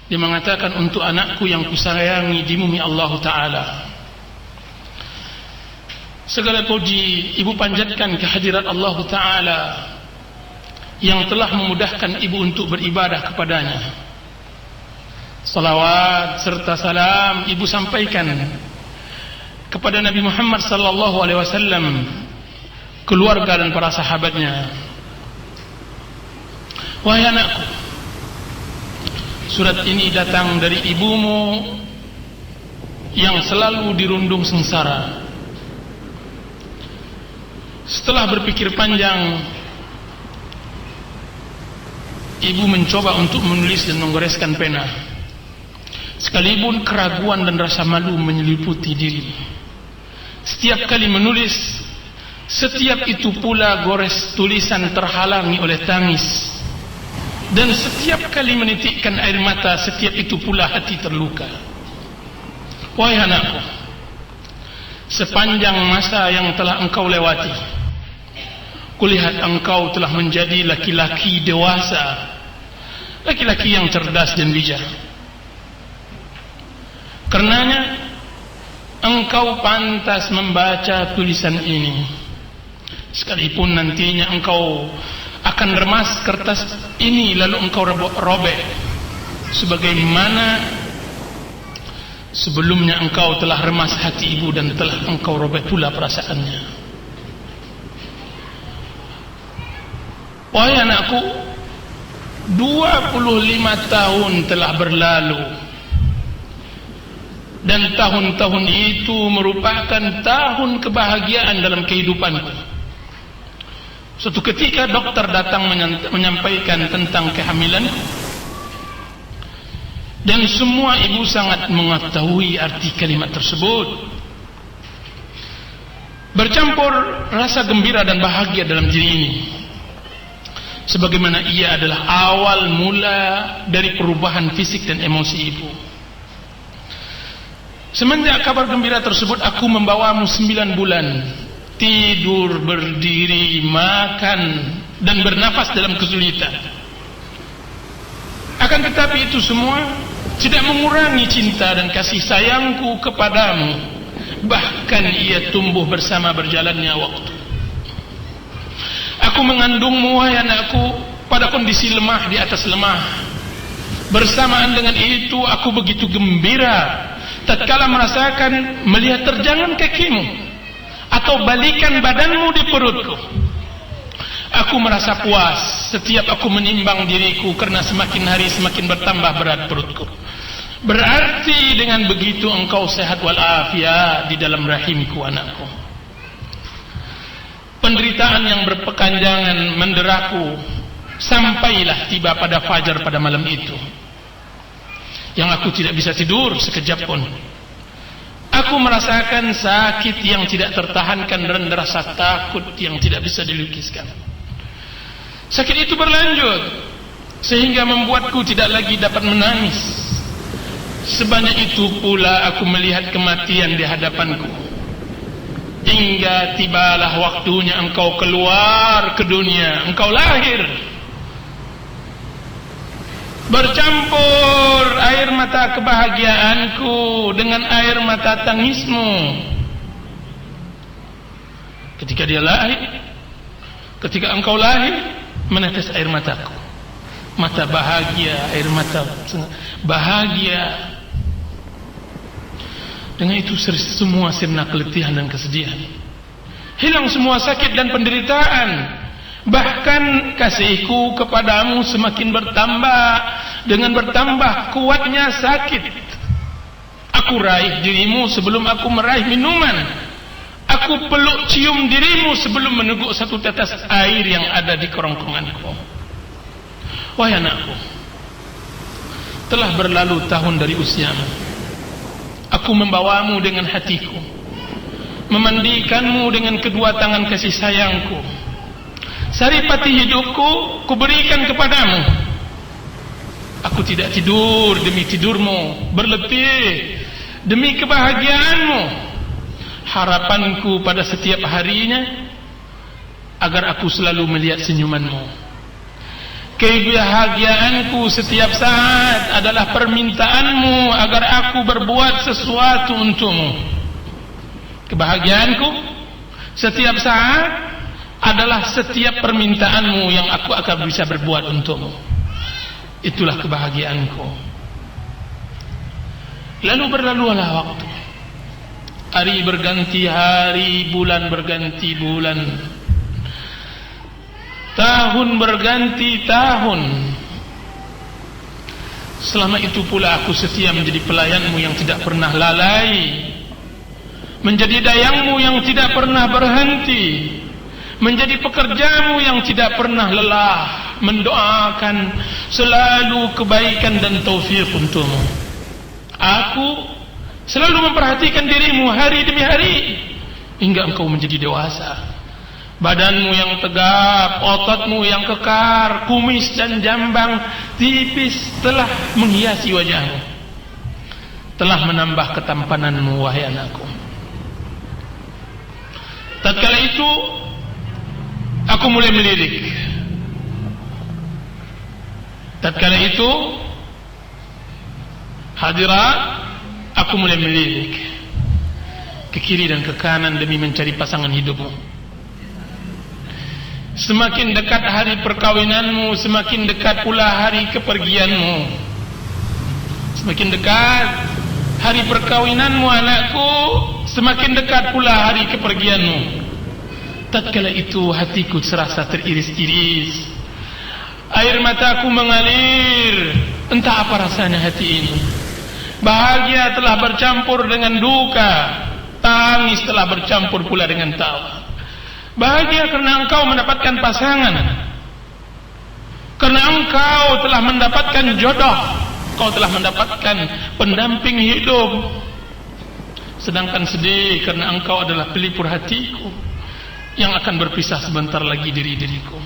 Dia mengatakan, untuk anakku yang kusayangi di bumi Allah Ta'ala, segala puji ibu panjatkan kehadirat Allah Ta'ala yang telah memudahkan ibu untuk beribadah kepadanya. Salawat serta salam ibu sampaikan kepada Nabi Muhammad sallallahu alaihi wasallam, keluarga dan para sahabatnya. Wahai anakku, surat ini datang dari ibumu yang selalu dirundung sengsara. Setelah berpikir panjang, ibu mencoba untuk menulis dan menggoreskan pena, sekalipun keraguan dan rasa malu menyeliputi diri. Setiap kali menulis, setiap itu pula gores tulisan terhalangi oleh tangis, dan setiap kali menitikkan air mata, setiap itu pula hati terluka. Wahai anakku, sepanjang masa yang telah engkau lewati, kulihat engkau telah menjadi laki-laki dewasa, laki-laki yang cerdas dan bijak. Karenanya engkau pantas membaca tulisan ini, sekalipun nantinya engkau akan remas kertas ini lalu engkau robek, sebagaimana sebelumnya engkau telah remas hati ibu dan telah engkau robek pula perasaannya. Wahai anakku, 25 tahun telah berlalu, dan tahun-tahun itu merupakan tahun kebahagiaan dalam kehidupanku. Suatu ketika dokter datang menyampaikan tentang kehamilanku, dan semua ibu sangat mengetahui arti kalimat tersebut. Bercampur rasa gembira dan bahagia dalam diri ini, sebagaimana ia adalah awal mula dari perubahan fisik dan emosi ibu. Semenjak kabar gembira tersebut, aku membawamu 9 bulan tidur, berdiri, makan, dan bernafas dalam kesulitan. Akan tetapi itu semua tidak mengurangi cinta dan kasih sayangku kepadamu. Bahkan ia tumbuh bersama berjalannya waktu. Aku mengandungmu, wahai anakku, pada kondisi lemah di atas lemah. Bersamaan dengan itu aku begitu gembira tatkala merasakan melihat terjangan kakimu atau balikan badanmu di perutku. Aku merasa puas setiap aku menimbang diriku, karena semakin hari semakin bertambah berat perutku. Berarti dengan begitu engkau sehat walafiat di dalam rahimku, anakku. Penderitaan yang berkepanjangan menderaku sampailah tiba pada fajar pada malam itu, yang aku tidak bisa tidur sekejap pun. Aku merasakan sakit yang tidak tertahankan dan rasa takut yang tidak bisa dilukiskan. Sakit itu berlanjut sehingga membuatku tidak lagi dapat menangis. Sebanyak itu pula aku melihat kematian di hadapanku, hingga tibalah waktunya engkau keluar ke dunia, engkau lahir. Bercampur air mata kebahagiaanku dengan air mata tangismu. Ketika dia lahir, ketika engkau lahir, menetes air mataku, mata bahagia, air mata bahagia. Dengan itu semua sirna keletihan dan kesedihan, hilang semua sakit dan penderitaan. Bahkan kasihku kepadamu semakin bertambah. Dengan bertambah kuatnya sakit, aku raih dirimu sebelum aku meraih minuman. Aku peluk cium dirimu sebelum meneguk satu tetes air yang ada di kerongkonganku. Wahai anakku, telah berlalu tahun dari usiamu. Aku membawamu dengan hatiku, memandikanmu dengan kedua tangan kasih sayangku. Saripati hidupku kuberikan kepadamu. Aku tidak tidur demi tidurmu, berletih demi kebahagiaanmu. Harapanku pada setiap harinya agar aku selalu melihat senyumanmu. Kebahagiaanku setiap saat adalah permintaanmu agar aku berbuat sesuatu untukmu. Kebahagiaanku setiap saat adalah setiap permintaanmu yang aku akan bisa berbuat untukmu. Itulah kebahagiaanku. Lalu berlalulah waktu. Hari berganti hari, bulan berganti bulan, tahun berganti tahun. Selama itu pula aku setia menjadi pelayanmu yang tidak pernah lalai, menjadi dayangmu yang tidak pernah berhenti, menjadi pekerjamu yang tidak pernah lelah, mendoakan selalu kebaikan dan taufik untukmu. Aku selalu memperhatikan dirimu hari demi hari hingga engkau menjadi dewasa. Badanmu yang tegap, ototmu yang kekar, kumis dan jambang tipis telah menghiasi wajahmu, telah menambah ketampananmu, wahai anakku. Tatkala itu aku mulai melirik. Tatkala itu hadirat, aku mulai melirik ke kiri dan ke kanan demi mencari pasangan hidupmu. Semakin dekat hari perkawinanmu, semakin dekat pula hari kepergianmu. Semakin dekat hari perkawinanmu anakku, semakin dekat pula hari kepergianmu. Tatkala itu hatiku serasa teriris-iris, air mataku mengalir. Entah apa rasanya hati ini. Bahagia telah bercampur dengan duka, tangis telah bercampur pula dengan tawa. Bahagia karena engkau mendapatkan pasangan, karena engkau telah mendapatkan jodoh, engkau telah mendapatkan pendamping hidup. Sedangkan sedih karena engkau adalah pelipur hatiku yang akan berpisah sebentar lagi dari diriku.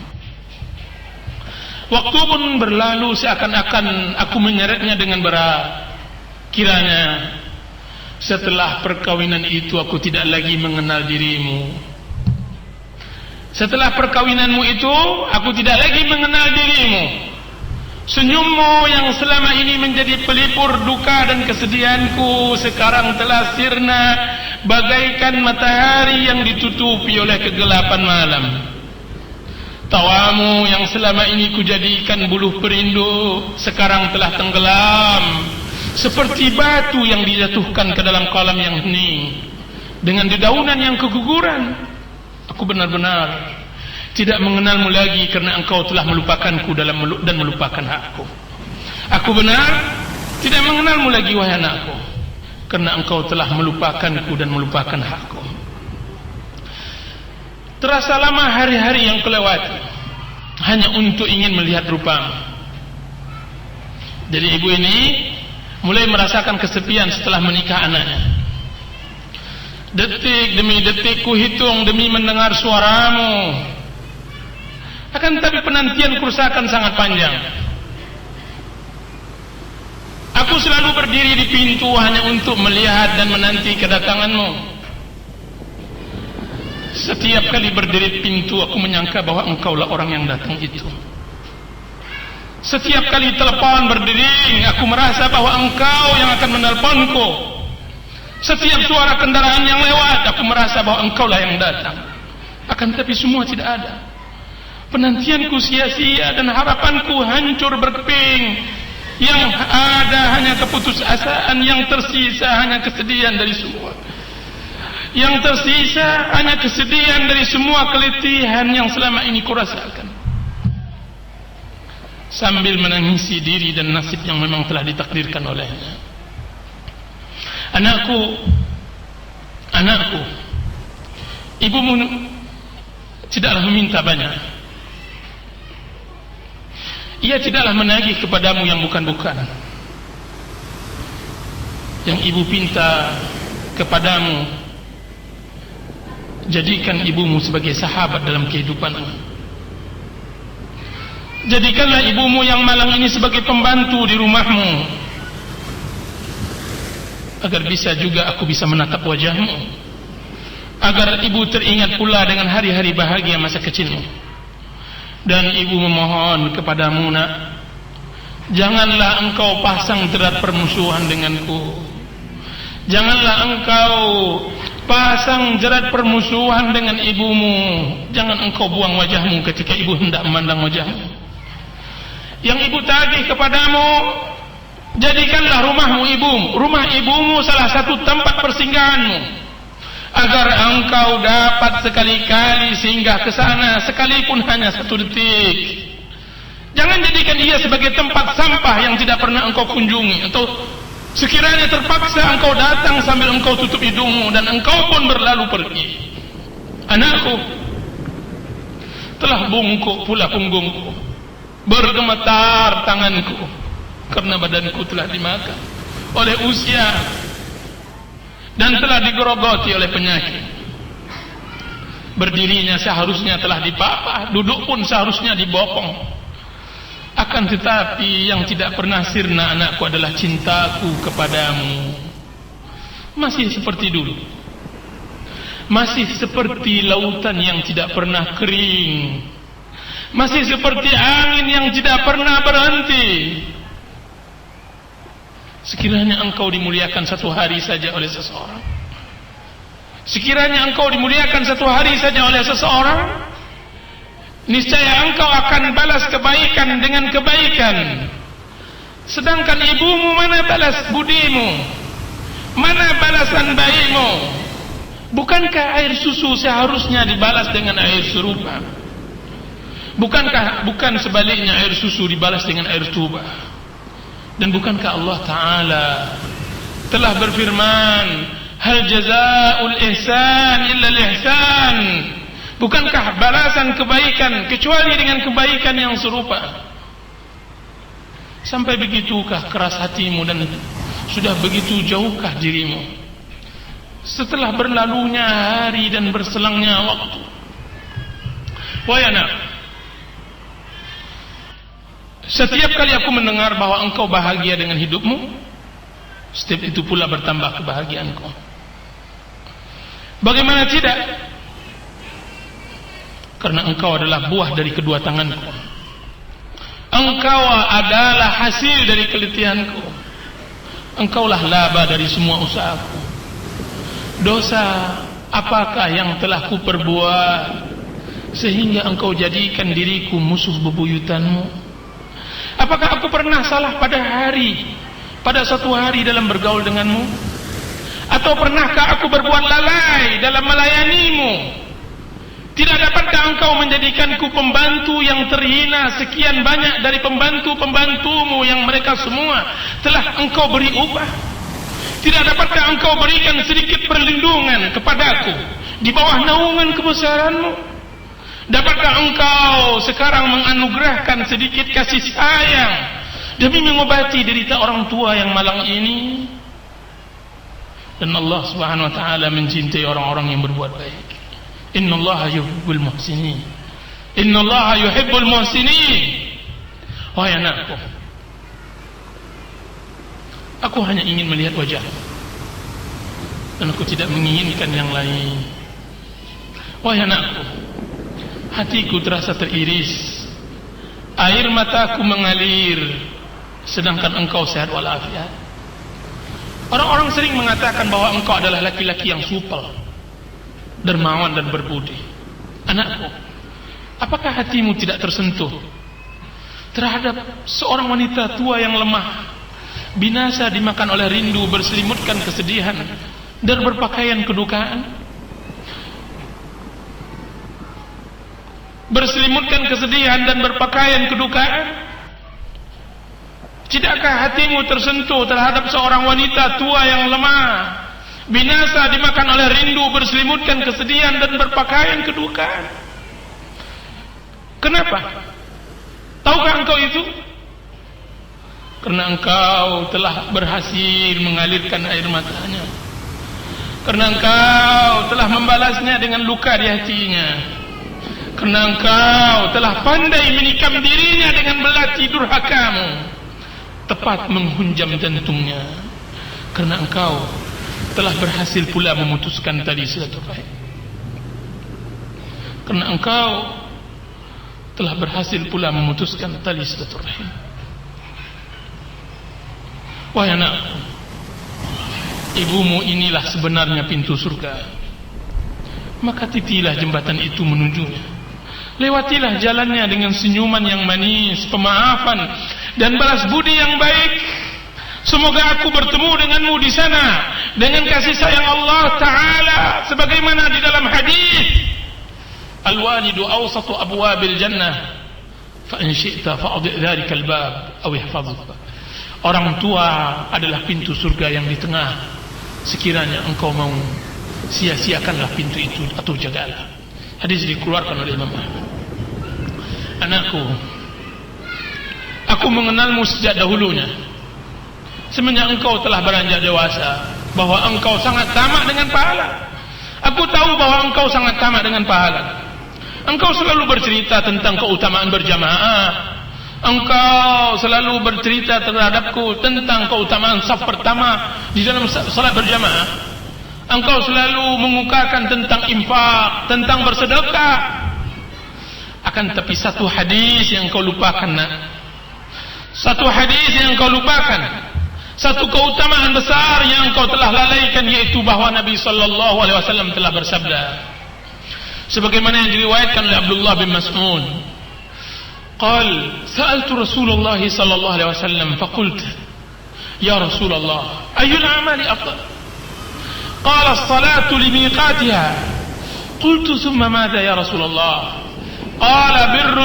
Waktu pun berlalu seakan-akan aku menyeretnya dengan berat. Kiranya setelah perkawinan itu aku tidak lagi mengenal dirimu. Setelah perkawinanmu itu aku tidak lagi mengenal dirimu. Senyummu yang selama ini menjadi pelipur duka dan kesedihanku sekarang telah sirna bagaikan matahari yang ditutupi oleh kegelapan malam. Tawamu yang selama ini kujadikan buluh perindu sekarang telah tenggelam seperti batu yang dijatuhkan ke dalam kolam yang hening. Dengan dedaunan yang keguguran, aku benar-benar tidak mengenalmu lagi karena engkau telah melupakanku dan melupakan hakku. Aku benar tidak mengenalmu lagi, wahai anakku, karena engkau telah melupakanku dan melupakan hakku. Terasa lama hari-hari yang kelewati hanya untuk ingin melihat rupamu. Jadi ibu ini mulai merasakan kesepian setelah menikah anaknya. Detik demi detik ku hitung demi mendengar suaramu. Akan tetapi penantian kerusakan sangat panjang. Aku selalu berdiri di pintu hanya untuk melihat dan menanti kedatanganmu. Setiap kali berdiri di pintu aku menyangka bahwa engkaulah orang yang datang itu. Setiap kali telepon berdering aku merasa bahwa engkau yang akan menelponku. Setiap suara kendaraan yang lewat aku merasa bahwa engkaulah yang datang. Akan tetapi semua tidak ada. Penantianku sia-sia dan harapanku hancur berkeping. Yang ada hanya keputusasaan, yang tersisa hanya kesedihan dari semua. Yang tersisa hanya kesedihan dari semua keletihan yang selama ini kurasakan. Sambil menangisi diri dan nasib yang memang telah ditakdirkan olehnya. Anakku, ibumu tidaklah meminta banyak. Ia tidaklah menagih kepadamu yang bukan-bukan. Yang ibu pinta kepadamu, jadikan ibumu sebagai sahabat dalam kehidupanmu. Jadikanlah ibumu yang malang ini sebagai pembantu di rumahmu, agar bisa juga aku bisa menatap wajahmu, agar ibu teringat pula dengan hari-hari bahagia masa kecilmu. Dan ibu memohon kepadamu, nak, janganlah engkau pasang jerat permusuhan denganku. Janganlah engkau pasang jerat permusuhan dengan ibumu. Jangan engkau buang wajahmu ketika ibu hendak memandang wajahmu. Yang ibu tagih kepadamu, jadikanlah rumah ibumu salah satu tempat persinggahanmu, agar engkau dapat sekali-kali singgah ke sana, sekalipun hanya 1 detik. Jangan jadikan ia sebagai tempat sampah yang tidak pernah engkau kunjungi, atau sekiranya terpaksa engkau datang sambil engkau tutup hidungmu dan engkau pun berlalu pergi. Anakku, telah bungkuk pula punggungku, bergemetar tanganku, karena badanku telah dimakan oleh usia dan telah digerogoti oleh penyakit. Berdirinya seharusnya telah dipapah, duduk pun seharusnya dibopong. Akan tetapi yang tidak pernah sirna, anakku, adalah cintaku kepadamu. Masih seperti dulu, masih seperti lautan yang tidak pernah kering, masih seperti angin yang tidak pernah berhenti. Sekiranya engkau dimuliakan 1 hari saja oleh seseorang, sekiranya engkau dimuliakan 1 hari saja oleh seseorang, niscaya engkau akan balas kebaikan dengan kebaikan. Sedangkan ibumu, mana balas budimu? Mana balasan bayimu? Bukankah air susu seharusnya dibalas dengan air serupa? Bukan sebaliknya air susu dibalas dengan air tuba? Dan bukankah Allah Ta'ala telah berfirman, hal jazaa'ul ihsan illa al-ihsan? Bukankah balasan kebaikan kecuali dengan kebaikan yang serupa? Sampai begitukah keras hatimu dan sudah begitu jauhkah dirimu? Setelah berlalunya hari dan berselangnya waktu, wahai anak, setiap kali aku mendengar bahwa engkau bahagia dengan hidupmu, setiap itu pula bertambah kebahagiaanku. Bagaimana tidak? Karena engkau adalah buah dari kedua tanganku. Engkau adalah hasil dari kelitihanku. Engkaulah laba dari semua usahaku. Dosa apakah yang telah kuperbuat sehingga engkau jadikan diriku musuh bebuyutanmu? Apakah aku pernah salah pada suatu hari dalam bergaul denganmu? Atau pernahkah aku berbuat lalai dalam melayanimu? Tidak dapatkah engkau menjadikanku pembantu yang terhina sekian banyak dari pembantu-pembantumu yang mereka semua telah engkau beri upah? Tidak dapatkah engkau berikan sedikit perlindungan kepadaku di bawah naungan kebesaranmu? Dapatkah engkau sekarang menganugerahkan sedikit kasih sayang demi mengobati derita orang tua yang malang ini? Dan Allah Subhanahu wa taala mencintai orang-orang yang berbuat baik. Innallaha yuhibbul muhsinin. Innallaha yuhibbul muhsinin. Wahai anakku, aku hanya ingin melihat wajahmu dan aku tidak menginginkan yang lain. Wahai anakku, hatiku terasa teriris, air mataku mengalir, sedangkan engkau sehat walafiat. Orang-orang sering mengatakan bahwa engkau adalah laki-laki yang supel, dermawan dan berbudi. Anakku, apakah hatimu tidak tersentuh terhadap seorang wanita tua yang lemah, binasa dimakan oleh rindu, berselimutkan kesedihan dan berpakaian kedukaan? Berselimutkan kesedihan dan berpakaian kedukaan. Tidakkah hatimu tersentuh terhadap seorang wanita tua yang lemah, binasa dimakan oleh rindu, berselimutkan kesedihan dan berpakaian kedukaan? Kenapa? Tahukah engkau itu? Karena engkau telah berhasil mengalirkan air matanya, karena engkau telah membalasnya dengan luka di hatinya, karena engkau telah pandai menikam dirinya dengan belati durhakamu, tepat menghunjam jantungnya, karena engkau telah berhasil pula memutuskan tali silaturahim, karena engkau telah berhasil pula memutuskan tali silaturahim. Wahai anakku, ibumu inilah sebenarnya pintu surga. Maka titilah jembatan itu menujunya. Lewatilah jalannya dengan senyuman yang manis, pemaafan dan balas budi yang baik. Semoga aku bertemu denganmu di sana dengan kasih sayang Allah Ta'ala, sebagaimana di dalam hadis, al-walidu awsatu abwabil jannah, fa in syi'ta fa'adhi' dhalika al-bab aw ihfadhu. Orang tua adalah pintu surga yang di tengah. Sekiranya engkau mau, sia-siakanlah pintu itu atau jagalah. Hadis dikeluarkan oleh Imam Ahmad. Anakku, aku mengenalmu sejak dahulunya. Semenjak engkau telah beranjak dewasa, bahwa engkau sangat tamak dengan pahala. Aku tahu bahwa engkau sangat tamak dengan pahala. Engkau selalu bercerita tentang keutamaan berjamaah. Engkau selalu bercerita terhadapku tentang keutamaan saf pertama di dalam salat berjamaah. Engkau selalu mengukakan tentang infak, tentang bersedekah. Akan tapi satu hadis yang kau lupakan, nak. Satu hadis yang kau lupakan. Satu keutamaan besar yang kau telah lalaikan, yaitu bahwa Nabi sallallahu alaihi wasallam telah bersabda, sebagaimana yang diriwayatkan oleh Abdullah bin Mas'ud, قال سألت رسول الله صلى الله عليه وسلم فقلت يا رسول الله أي الأعمال أفضل؟ قال الصلاة لميقاتها. قلت ثم ماذا يا رسول الله؟ قال بر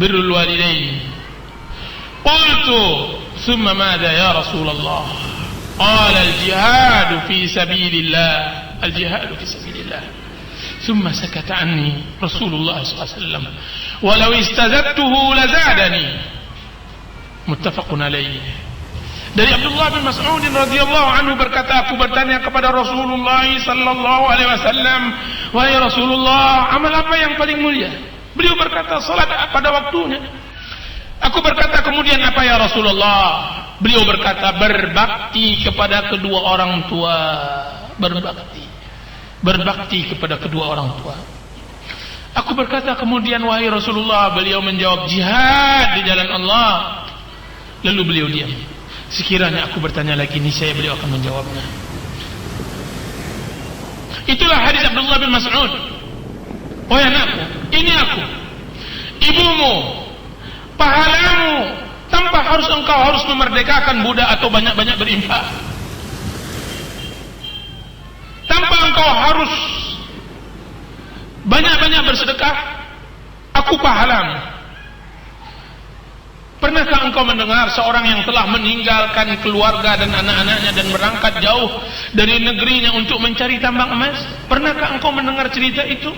الوالدين. قلت ثم ماذا يا رسول الله؟ قال الجهاد في سبيل الله. ثم سكت عني رسول الله صلى الله عليه وسلم ولو استزدته لزادني. متفق عليه. Dari Abdullah bin Mas'ud radhiyallahu anhu berkata, aku bertanya kepada Rasulullah sallallahu alaihi wasallam, wahai Rasulullah, amal apa yang paling mulia? Beliau berkata, salat pada waktunya. Aku berkata kemudian, apa ya Rasulullah? Beliau berkata, berbakti kepada kedua orang tua. Berbakti kepada kedua orang tua. Aku berkata kemudian, wahai Rasulullah. Beliau menjawab, jihad di jalan Allah. Lalu beliau diam. Sekiranya aku bertanya lagi, niscaya beliau akan menjawabnya. Itulah hadis Abdullah bin Mas'ud. Wahai anakku, ini aku, ibumu, pahalamu, tanpa engkau harus memerdekakan budak atau banyak-banyak berinfak. Tanpa engkau harus banyak-banyak bersedekah, aku pahalamu. Pernahkah engkau mendengar seorang yang telah meninggalkan keluarga dan anak-anaknya dan berangkat jauh dari negerinya untuk mencari tambang emas? Pernahkah engkau mendengar cerita itu?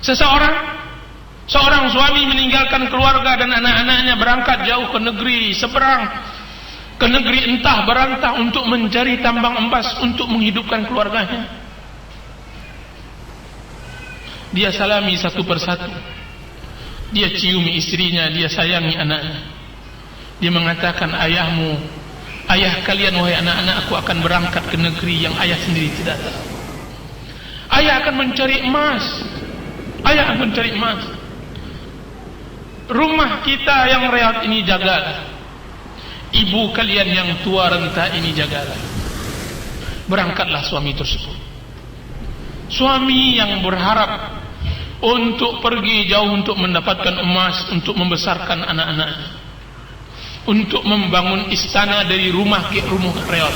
Seorang suami meninggalkan keluarga dan anak-anaknya berangkat jauh ke negeri seberang, ke negeri entah berantah untuk mencari tambang emas untuk menghidupkan keluarganya. Dia salami satu persatu. Dia ciumi istrinya, dia sayangi anaknya. Dia mengatakan, ayah kalian wahai anak-anak, aku akan berangkat ke negeri yang ayah sendiri tidak tahu. Ayah akan mencari emas. Rumah kita yang rehat ini jagalah. Ibu kalian yang tua renta ini jagalah. Berangkatlah suami tersebut. Suami yang berharap untuk pergi jauh untuk mendapatkan emas, untuk membesarkan anak-anaknya, untuk membangun istana dari rumah ke rumah reot.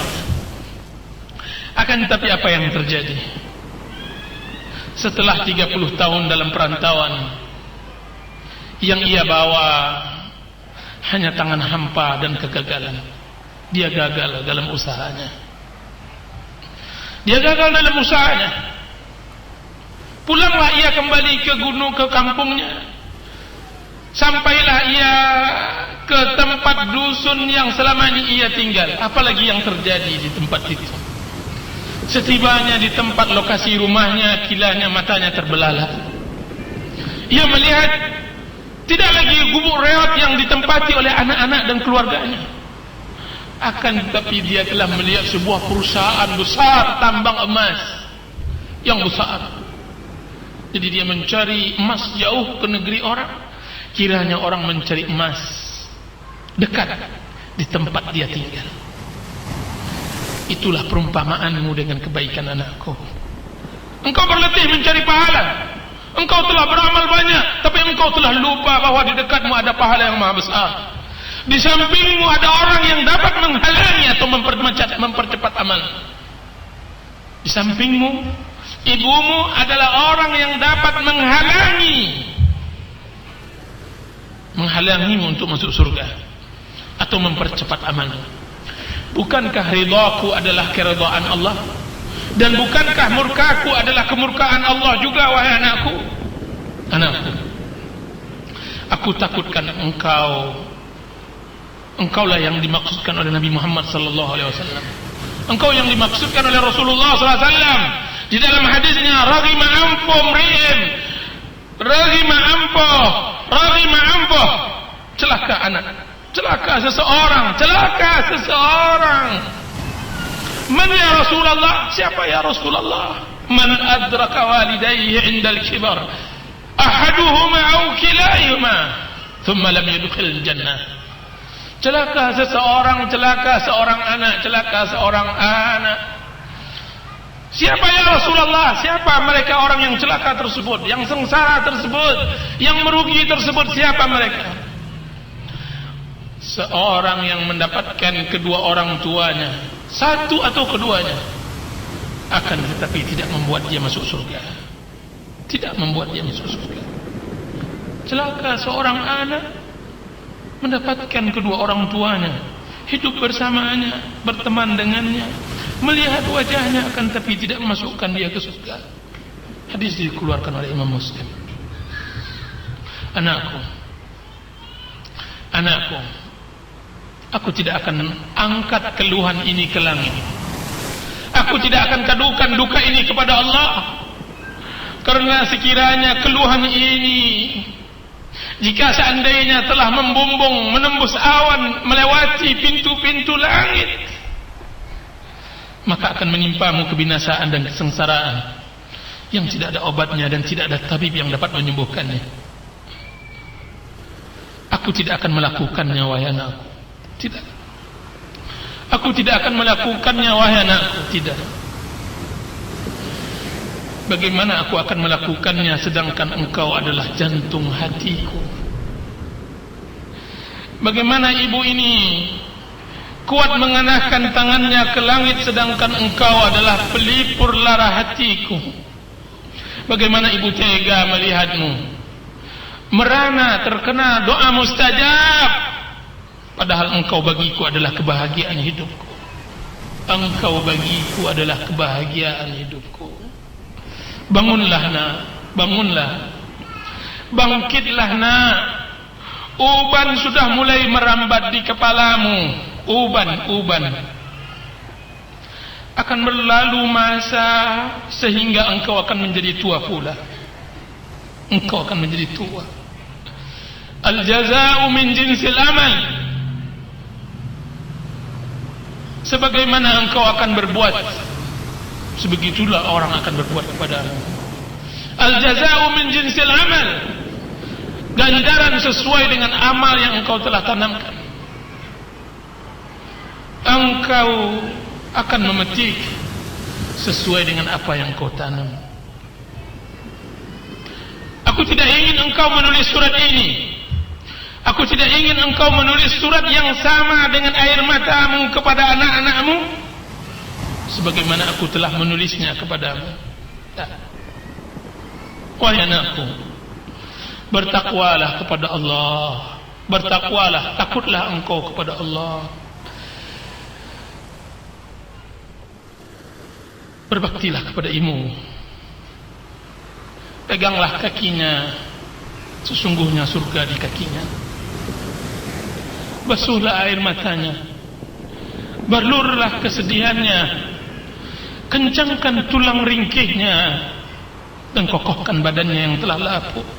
Akan tetapi apa yang terjadi? Setelah 30 tahun dalam perantauan, yang ia bawa hanya tangan hampa dan kegagalan. Dia gagal dalam usahanya. Pulanglah ia kembali ke gunung, ke kampungnya. Sampailah ia ke tempat dusun yang selama ini ia tinggal. Apalagi yang terjadi di tempat itu. Setibanya di tempat lokasi rumahnya, kilanya matanya terbelalak. Ia melihat tidak lagi gubuk reot yang ditempati oleh anak-anak dan keluarganya. Akan tetapi dia telah melihat sebuah perusahaan besar tambang emas yang besar. Jadi dia mencari emas jauh ke negeri orang, kiranya orang mencari emas dekat di tempat dia tinggal. Itulah perumpamaanmu dengan kebaikan anakku. Engkau berletih mencari pahala, engkau telah beramal banyak, tapi engkau telah lupa bahwa di dekatmu ada pahala yang maha besar. Di sampingmu ada orang yang dapat menghalangi atau mempercepat amal. Di sampingmu, ibumu adalah orang yang dapat menghalangimu untuk masuk surga atau mempercepat amal. Bukankah ridhaku adalah keridhaan Allah? Dan bukankah murkaku adalah kemurkaan Allah juga, wahai anakku? Anakku, aku takutkan engkaulah yang dimaksudkan oleh Nabi Muhammad sallallahu alaihi wasallam. Engkau yang dimaksudkan oleh Rasulullah sallallahu alaihi wasallam di dalam hadisnya, raghima ampoh, celaka anak, celaka seseorang. Man ya Rasulullah? Siapa ya Rasulullah? Man adraka walidayhi 'inda al-kibar ahaduhuma aw kilahuma thumma lam yadkhul jannah. Celaka seseorang anak. Siapa ya Rasulullah? Siapa mereka orang yang celaka tersebut, yang sengsara tersebut, yang merugi tersebut? Siapa mereka? Seorang yang mendapatkan kedua orang tuanya, satu atau keduanya, akan tetapi tidak membuat dia masuk surga. Celaka seorang anak mendapatkan kedua orang tuanya, hidup bersamanya, berteman dengannya, melihat wajahnya, akan tapi tidak memasukkan dia ke surga. Hadis dikeluarkan oleh Imam Muslim. Anakku, aku tidak akan angkat keluhan ini ke langit. Aku tidak akan kadukan duka ini kepada Allah, karena sekiranya keluhan ini, jika seandainya telah membumbung, menembus awan, melewati pintu-pintu langit, maka akan menimpamu kebinasaan dan kesengsaraan yang tidak ada obatnya dan tidak ada tabib yang dapat menyembuhkannya. Aku tidak akan melakukannya, wahai anakku. Tidak. Aku tidak akan melakukannya, wahai anakku. Tidak. Bagaimana aku akan melakukannya sedangkan engkau adalah jantung hatiku? Bagaimana ibu ini kuat mengenahkan tangannya ke langit sedangkan engkau adalah pelipur lara hatiku? Bagaimana ibu tega melihatmu merana terkena doa mustajab, padahal engkau bagiku adalah kebahagiaan hidupku. Engkau bagiku adalah kebahagiaan hidupku. Bangunlah nak, bangunlah, bangkitlah nak. Uban sudah mulai merambat di kepalamu. Uban akan berlalu masa sehingga engkau akan menjadi tua pula. Engkau akan menjadi tua. Al-jaza'u min jinsil amal. Sebagaimana engkau akan berbuat, sebegitulah orang akan berbuat kepadamu. Al-jaza'u min jinsil amal. Ganjaran sesuai dengan amal yang engkau telah tanamkan. Engkau akan memetik sesuai dengan apa yang kau tanam. Aku tidak ingin engkau menulis surat ini. Aku tidak ingin engkau menulis surat yang sama dengan air matamu kepada anak-anakmu sebagaimana aku telah menulisnya kepadamu. Wahai anakku, bertakwalah kepada Allah. Bertakwalah, takutlah engkau kepada Allah. Berbaktilah kepada ibu. Peganglah kakinya, sesungguhnya surga di kakinya. Basuhlah air matanya, balurlah kesedihannya, kencangkan tulang ringkihnya, dan kokohkan badannya yang telah lapuk.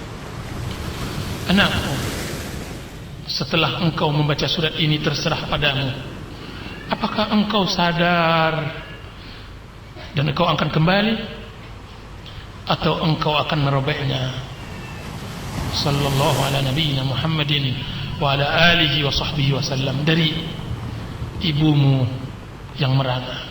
Anakku, setelah engkau membaca surat ini terserah padamu. Apakah engkau sadar dan engkau akan kembali? atau engkau akan merobeknya. Sallallahu ala nabiyyina Muhammadin wa ala alihi wa sahbihi wasallam. Dari ibumu yang merana.